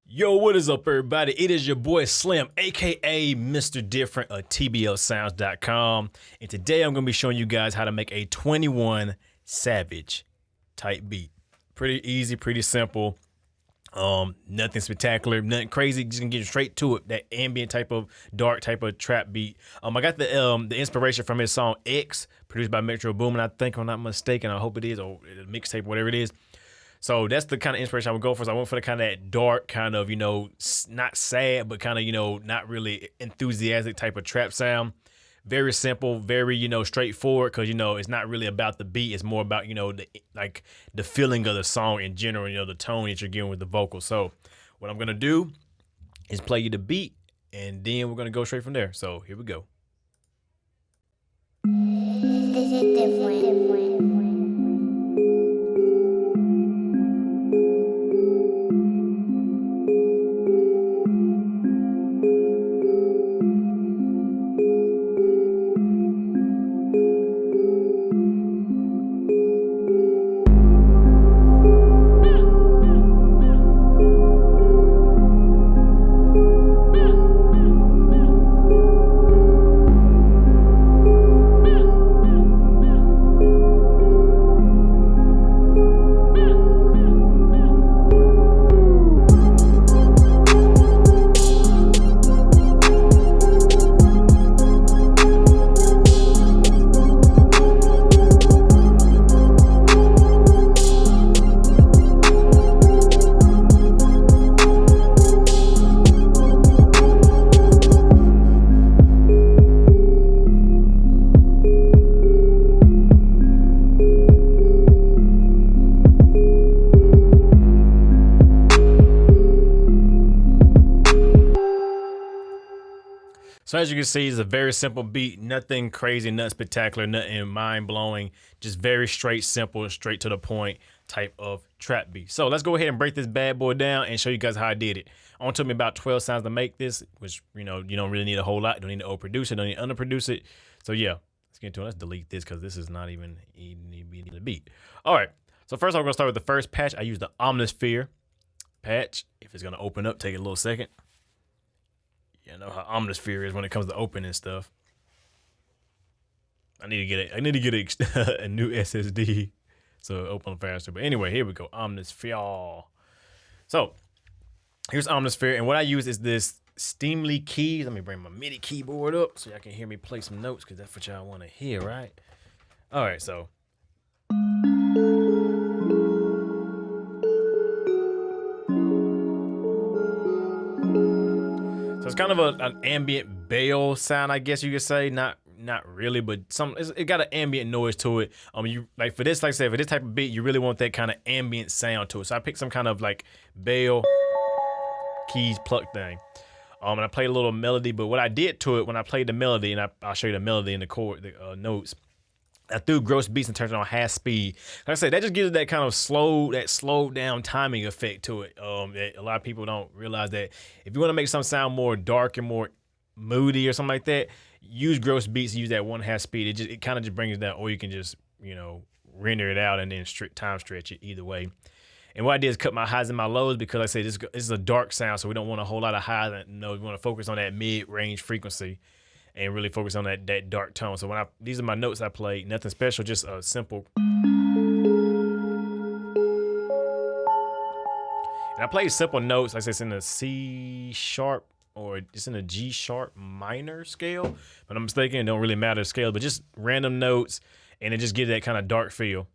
Yo, what is up, everybody? It is your boy Slim, aka Mr. Different of TBLSounds.com, and today I'm going to be showing you guys how to make a 21 Savage type beat. Pretty easy, pretty simple. Nothing spectacular, nothing crazy. Just gonna get straight to it. That ambient type of dark type of trap beat. I got the inspiration from his song X, produced by Metro Boomin. I think, if I'm not mistaken, I hope it is, or a mixtape, whatever it is. So that's the kind of inspiration I would go for. So I went for the kind of that dark, kind of, you know, not sad, but kind of, you know, not really enthusiastic type of trap sound. Very simple, very, you know, straightforward, because, you know, it's not really about the beat. It's more about, you know, the feeling of the song in general, you know, the tone that you're getting with the vocals. So what I'm going to do is play you the beat, and then we're going to go straight from there. So here we go. This is different. So as you can see, it's a very simple beat, nothing crazy, nothing spectacular, nothing mind-blowing, just very straight, simple, straight to the point type of trap beat. So let's go ahead and break this bad boy down and show you guys how I did it. Only took me about 12 sounds to make this, which, you know, you don't really need a whole lot. You don't need to overproduce it, don't need to underproduce it. So yeah, let's get into it. Let's delete this because this is not even the beat. All right, so first I'm gonna start with the first patch. I use the Omnisphere patch. If it's gonna open up, take a little second. You know how Omnisphere is when it comes to opening stuff. I need to get a new SSD so it'll open faster. But anyway, here we go. Omnisphere. So here's Omnisphere, and what I use is this Steamly keys. Let me bring my MIDI keyboard up so y'all can hear me play some notes, because that's what y'all want to hear, right? All right, so. So it's kind of an ambient bell sound, I guess you could say. Not really, but it got an ambient noise to it. You like for this, like I said, for this type of beat, you really want that kind of ambient sound to it. So I picked some kind of like bell keys pluck thing. And I played a little melody, but what I did to it when I played the melody, and I'll show you the melody and the chord, the notes. I threw gross beats and turned it on half speed. Like I said, that just gives it that kind of slowed down timing effect to it. That a lot of people don't realize that if you want to make something sound more dark and more moody or something like that, use gross beats, use that 1/2 speed. It kind of just brings it down, or you can just, you know, render it out and then time stretch it either way. And what I did is cut my highs and my lows, because like I said, this is a dark sound, so we don't want a whole lot of highs. We want to focus on that mid-range frequency and really focus on that dark tone. So these are my notes I played, nothing special, just a simple. And I played simple notes, like I said, it's in a C sharp, or it's in a G sharp minor scale, but I'm mistaken, it don't really matter the scale, but just random notes, and it just gives that kind of dark feel.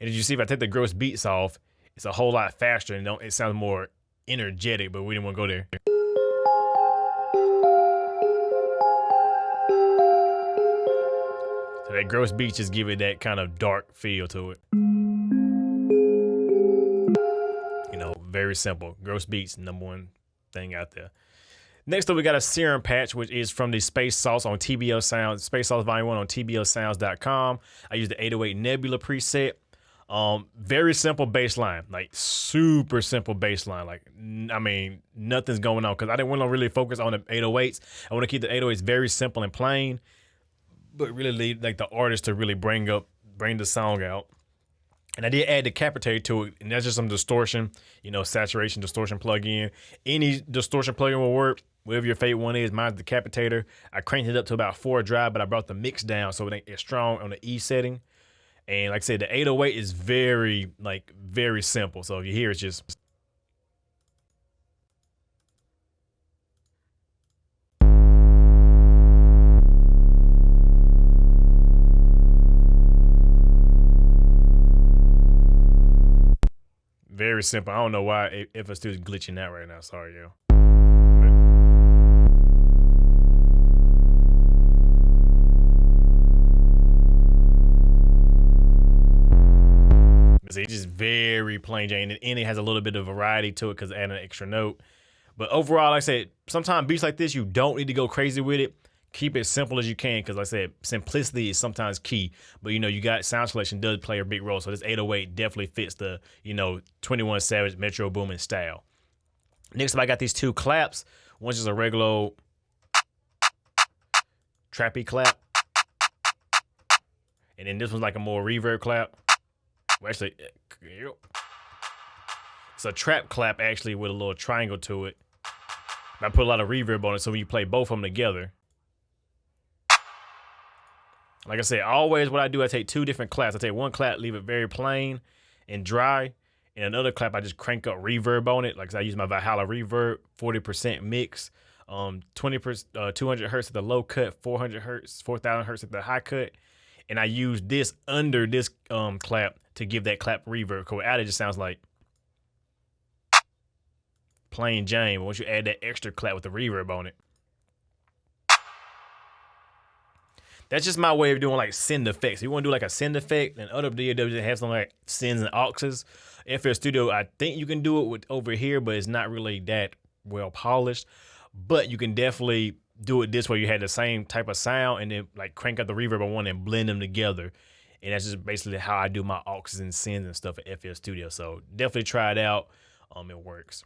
And as you see, if I take the gross beats off, it's a whole lot faster, and it sounds more energetic, but we didn't want to go there. So that gross beats just give it that kind of dark feel to it. You know, very simple. Gross beats, #1 thing out there. Next up, we got a Serum patch, which is from the Space Sauce on TBL Sounds, Space Sauce Volume 1 on TBLSounds.com. I use the 808 Nebula preset. Very simple bass line, like super simple bass line. Like, I mean, nothing's going on because I didn't want to really focus on the 808s. I want to keep the 808s very simple and plain, but really leave like the artist to really bring the song out. And I did add the capitator to it, and that's just some distortion, saturation distortion plug-in. Any distortion plug-in will work, whatever your favorite one is. Mine's the capitator. I cranked it up to about 4 drive, but I brought the mix down so it ain't as strong on the E setting. And like I said, the 808 is very simple. So if you hear it's just. Very simple. I don't know why if it's still glitching out right now. Sorry, yo. It's just very plain Jane, and it has a little bit of variety to it because adding an extra note. But overall, like I said, sometimes beats like this, you don't need to go crazy with it. Keep it simple as you can because, like I said, simplicity is sometimes key. But, you got sound selection does play a big role. So this 808 definitely fits the, 21 Savage Metro Boomin style. Next up, I got these 2 claps. One's just a regular trappy clap. And then this one's like a more reverb clap. Well, actually, it's a trap clap actually with a little triangle to it. I put a lot of reverb on it, so when you play both of them together. Like I said, always what I do, I take 2 different claps. I take one clap, leave it very plain and dry. And another clap, I just crank up reverb on it. Like I use my Valhalla reverb, 40% mix, 200 hertz at the low cut, 400 hertz, 4,000 hertz at the high cut. And I use this under this clap to give that clap reverb. Because without it just sounds like plain Jane. But once you add that extra clap with the reverb on it. That's just my way of doing like send effects. If you want to do like a send effect, and other DAWs that have some like sends and auxes. FL Studio, I think you can do it with over here, but it's not really that well polished. But you can definitely do it this way. You had the same type of sound and then like crank up the reverb on one and blend them together. And that's just basically how I do my auxes and sends and stuff at FL Studio. So definitely try it out. It works.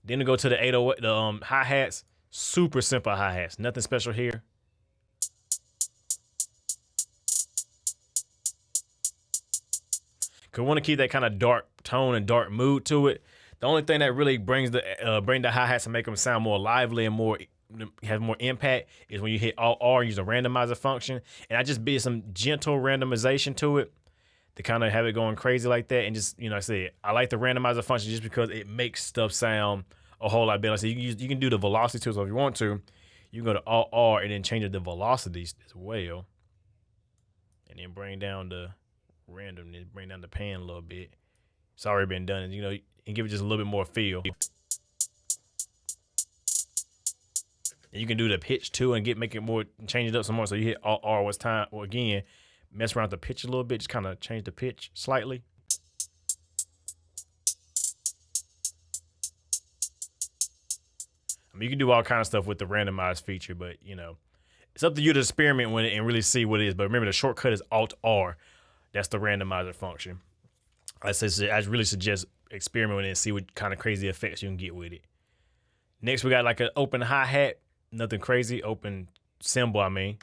Then to go to the 808, the hi-hats, super simple hi-hats. Nothing special here. Cause I want to keep that kind of dark tone and dark mood to it. The only thing that really brings the hi-hats and make them sound more lively and have more impact is when you hit Alt R and use a randomizer function. And I just did some gentle randomization to it to kind of have it going crazy like that. And just, I said, I like the randomizer function just because it makes stuff sound a whole lot better. So you can do the velocity too. So if you want to, you can go to Alt R and then change the velocities as well. And then bring down the randomness, bring down the pan a little bit. It's already been done, and give it just a little bit more feel. And you can do the pitch too and make it more, change it up some more. So you hit Alt R what's time, or again, mess around with the pitch a little bit, just kind of change the pitch slightly. I mean, you can do all kind of stuff with the randomized feature, but it's up to you to experiment with it and really see what it is. But remember, the shortcut is Alt R. That's the randomizer function. I really suggest experiment with it and see what kind of crazy effects you can get with it. Next, we got like an open hi-hat. Nothing crazy. Open cymbal, I mean.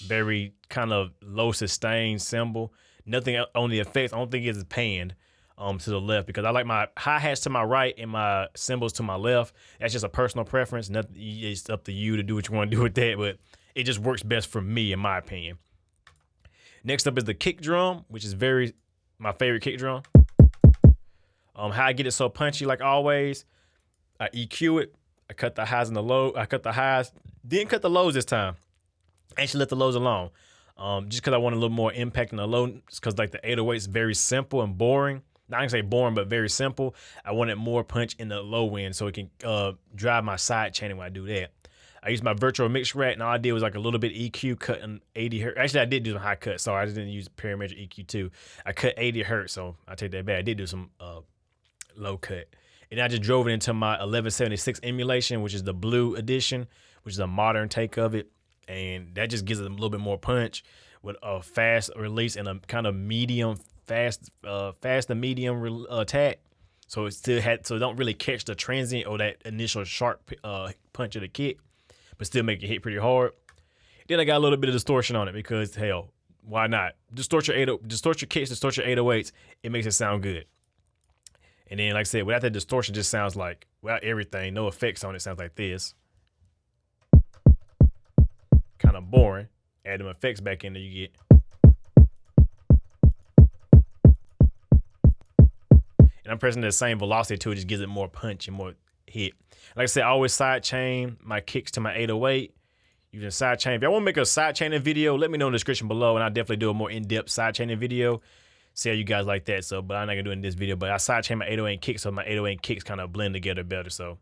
Very kind of low sustain cymbal. Nothing on the effects. I don't think it's panned to the left because I like my hi-hats to my right and my cymbals to my left. That's just a personal preference. It's up to you to do what you want to do with that, but it just works best for me, in my opinion. Next up is the kick drum, which is my favorite kick drum. How I get it so punchy, like always, I EQ it. I cut the highs and the low. I cut the highs. Didn't cut the lows this time. Actually let the lows alone. Just because I want a little more impact in the low. Because like the 808 is very simple and boring. Not gonna say boring, but very simple. I wanted more punch in the low end so it can drive my side chaining when I do that. I used my virtual mix rack, and all I did was like a little bit EQ, cutting 80 hertz. Actually, I did do some high cut, so I just didn't use parametric EQ too. I cut 80 hertz, so I take that back. I did do some low cut. And I just drove it into my 1176 emulation, which is the blue edition, which is a modern take of it. And that just gives it a little bit more punch. with a fast release and a kind of medium fast to medium attack. So it still so it don't really catch the transient or that initial sharp punch of the kick, but still make it hit pretty hard. Then I got a little bit of distortion on it because hell, why not? Distort your kicks, distort your 808s. It makes it sound good. And then, like I said, without that distortion, just sounds like without everything, no effects on it, sounds like this. Kind of boring. Add them effects back in there, you get. And I'm pressing the same velocity too, it just gives it more punch and more hit. Like I said, I always side chain my kicks to my 808. You can side chain. If y'all want to make a side chaining video, let me know in the description below, and I'll definitely do a more in-depth side chaining video. See how you guys like that. So, but I'm not gonna do it in this video. But I side chain my 808 and kicks, so my 808 and kicks kind of blend together better. So.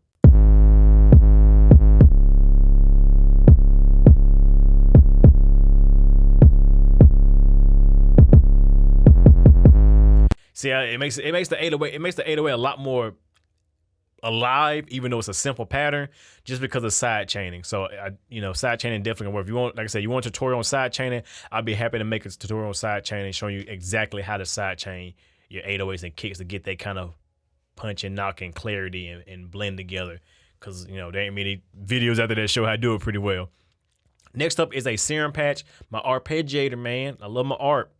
See, it makes the 808 a lot more alive, even though it's a simple pattern, just because of side chaining. So side chaining definitely can work. If you want, like I said, you want a tutorial on side chaining, I'll be happy to make a tutorial on side chaining, showing you exactly how to side chain your 808s and kicks to get that kind of punch and knock and clarity and blend together. Because there ain't many videos out there that show how to do it pretty well. Next up is a serum patch, my arpeggiator, man. I love my ARP.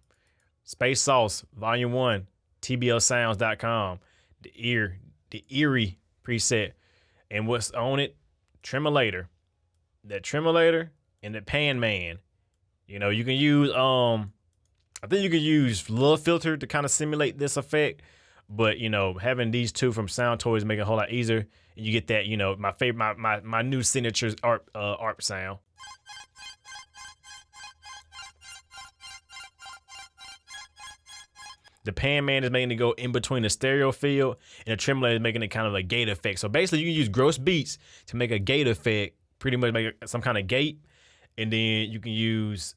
Space Sauce, Volume 1, tblsounds.com. The Eerie preset, and what's on it? Tremolator. That tremolator and the Pan Man. You can use I think you can use Love Filter to kind of simulate this effect, but having these two from Sound Toys make it a whole lot easier. And you get that, my favorite, my new signature ARP sound. The Pan Man is making it go in between the stereo field, and the tremolo is making it kind of a gate effect. So basically, you can use gross beats to make a gate effect, pretty much make some kind of gate, and then you can use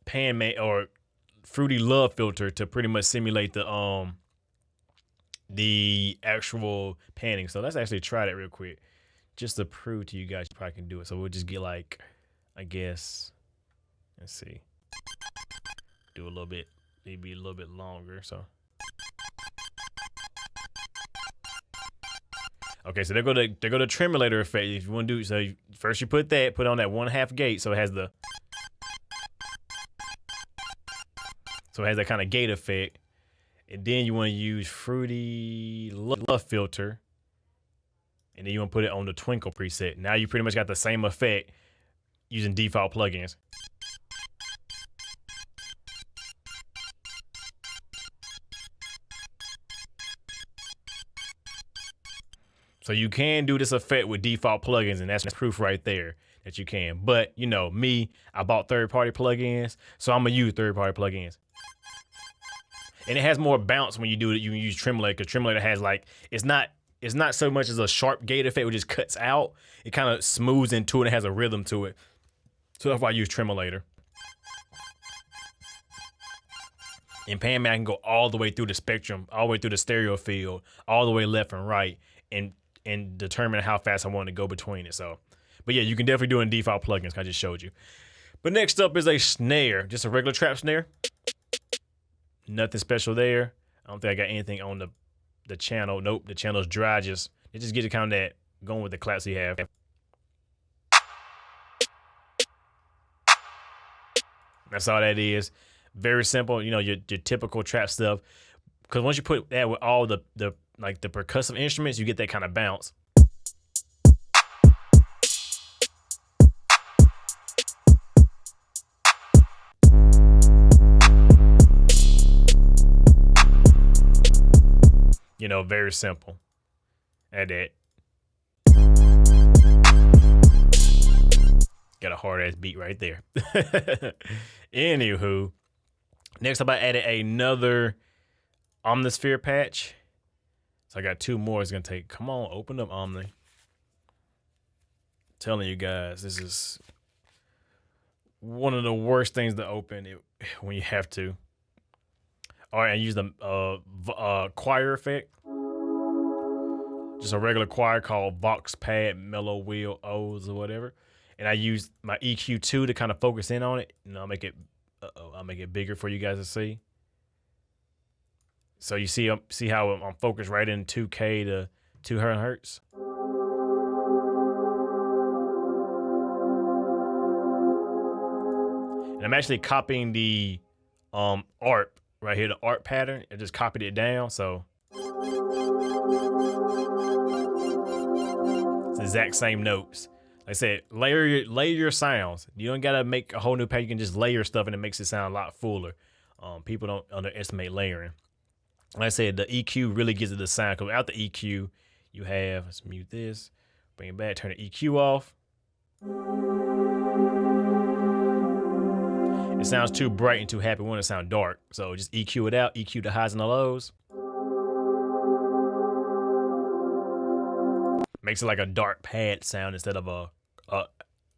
Pan Man or Fruity Love Filter to pretty much simulate the actual panning. So let's actually try that real quick, just to prove to you guys you probably can do it. So we'll just get like, I guess, let's see, do a little bit, maybe a little bit longer. So. Okay, so there go the tremolator effect. If you want to do so, first you put on that 1/2 gate, so it has that kind of gate effect, and then you want to use Fruity Love Filter, and then you want to put it on the Twinkle preset. Now you pretty much got the same effect using default plugins. So you can do this effect with default plugins, and that's proof right there that you can. But me, I bought third-party plugins, so I'm gonna use third-party plugins. And it has more bounce when you do it. You can use Tremolator, because Tremolator has it's not so much as a sharp gate effect, which just cuts out. It kind of smooths into it and has a rhythm to it. So that's why I use Tremolator. In Pan Man, I can go all the way through the spectrum, all the way through the stereo field, all the way left and right, and determine how fast I want to go between it. So, but yeah, you can definitely do it in default plugins. I just showed you. But next up is a snare, just a regular trap snare. Nothing special there. I don't think I got anything on the channel. Nope, the channel's dry. Just get it kind of that going with the claps you have. That's all that is. Very simple. Your typical trap stuff. Because once you put that with all the percussive instruments, you get that kind of bounce. Very simple. Add that. Got a hard ass beat right there. Anywho, next up I added another Omnisphere patch. So I got two more. It's gonna take. Come on, open up Omni. I'm telling you guys, this is one of the worst things to open when you have to. All right, I use the choir effect. Just a regular choir called Vox Pad Mellow Wheel O's or whatever. And I use my EQ2 to kind of focus in on it. I'll make it. I I'll make it bigger for you guys to see. So you see how I'm focused right in 2K to 200 hertz. And I'm actually copying the ARP right here, the ARP pattern. I just copied it down, so it's the exact same notes. Like I said, layer your sounds. You don't gotta make a whole new pattern. You can just layer stuff, and it makes it sound a lot fuller. People don't underestimate layering. Like I said, the EQ really gives it the sound. Because without the EQ, you have, let's mute this, bring it back, turn the EQ off. It sounds too bright and too happy. We want it to sound dark. So just EQ it out, EQ the highs and the lows. Makes it like a dark pad sound instead of a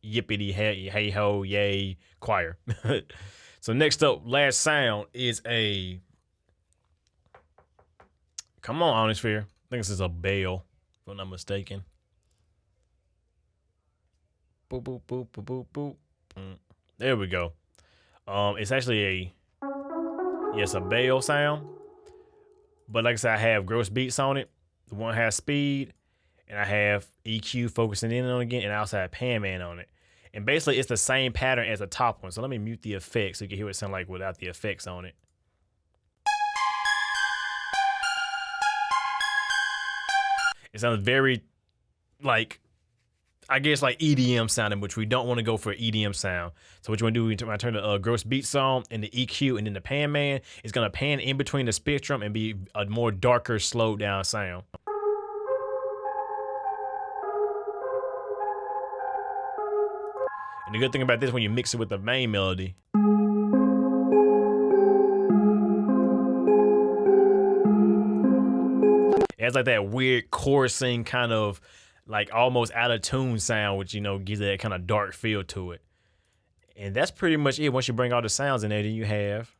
yippity hey ho yay choir. So next up, last sound is a, come on, Ionosphere. I think this is a bell, if I'm not mistaken. Boop boop boop boop boop boop. There we go. It's actually a bell sound, but like I said, I have gross beats on it. The one has speed, and I have EQ focusing in on it again, and I also have Pan Man on it. And basically, it's the same pattern as the top one. So let me mute the effects so you can hear what it sounds like without the effects on it. It sounds very like, I guess, like EDM sounding, which we don't want to go for EDM sound. So what you want to do, when I turn the gross beats on and the EQ and then the Pan Man, it's going to pan in between the spectrum and be a more darker, slowed down sound. And the good thing about this, when you mix it with the main melody, it has like that weird chorusing kind of like almost out of tune sound, which, you know, gives that kind of dark feel to it. And that's pretty much it. Once you bring all the sounds in there, then you have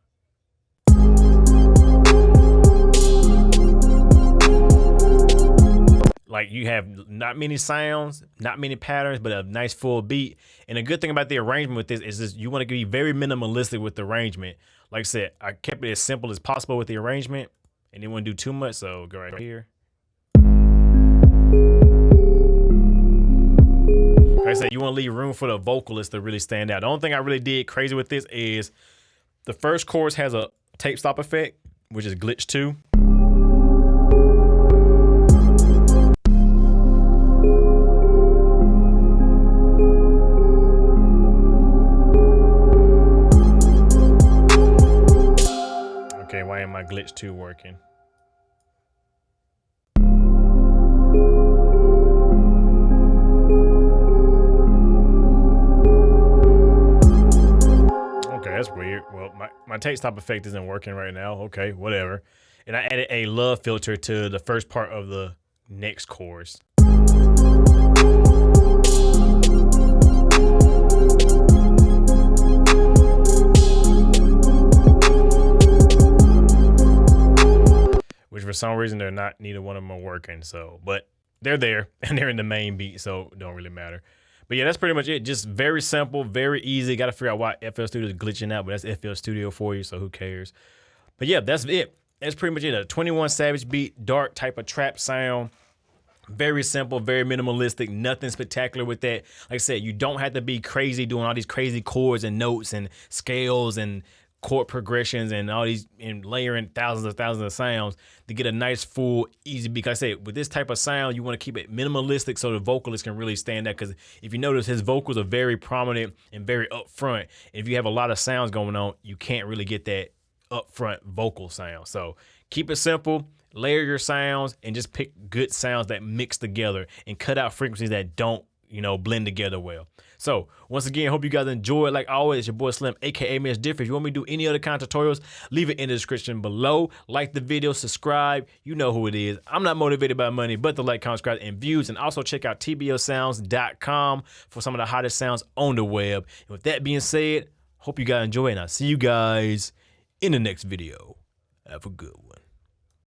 like, you have not many sounds, not many patterns, but a nice full beat. And the good thing about the arrangement with this is just, you want to be very minimalistic with the arrangement. Like I said, I kept it as simple as possible with the arrangement, and didn't want to do too much. So go right here. Like I said, you want to leave room for the vocalist to really stand out. The only thing I really did crazy with this is the first chorus has a tape stop effect, which is glitch 2. Okay, why am I glitch 2 working? Okay, that's weird. Well, my tape stop effect isn't working right now. Okay, whatever. And I added a love filter to the first part of the next chorus. Which for some reason they're not, neither one of them are working. So, but they're there and they're in the main beat, so it don't really matter. But yeah, that's pretty much it. Just very simple, very easy. Got to figure out why FL Studio is glitching out, but that's FL Studio for you, so who cares? But yeah, that's it. That's pretty much it. A 21 Savage beat, dark type of trap sound. Very simple, very minimalistic, nothing spectacular with that. Like I said, you don't have to be crazy doing all these crazy chords and notes and scales and chord progressions and all these, and layering thousands of sounds to get a nice full easy beat. Like I said, with this type of sound, you want to keep it minimalistic so the vocalist can really stand out, because if you notice, his vocals are very prominent and very upfront. If you have a lot of sounds going on, you can't really get that upfront vocal sound. So keep it simple, layer your sounds, and just pick good sounds that mix together and cut out frequencies that don't, you know, blend together well. So once again, hope you guys enjoy it. Like always, it's your boy Slim, aka Mr. Different. If you want me to do any other kind of tutorials, leave it in the description below. Like the video, subscribe. You know who it is. I'm not motivated by money, but the like, comment, subscribe, and views. And also check out tbosounds.com for some of the hottest sounds on the web. And with that being said, hope you guys enjoy, and I'll see you guys in the next video. Have a good one.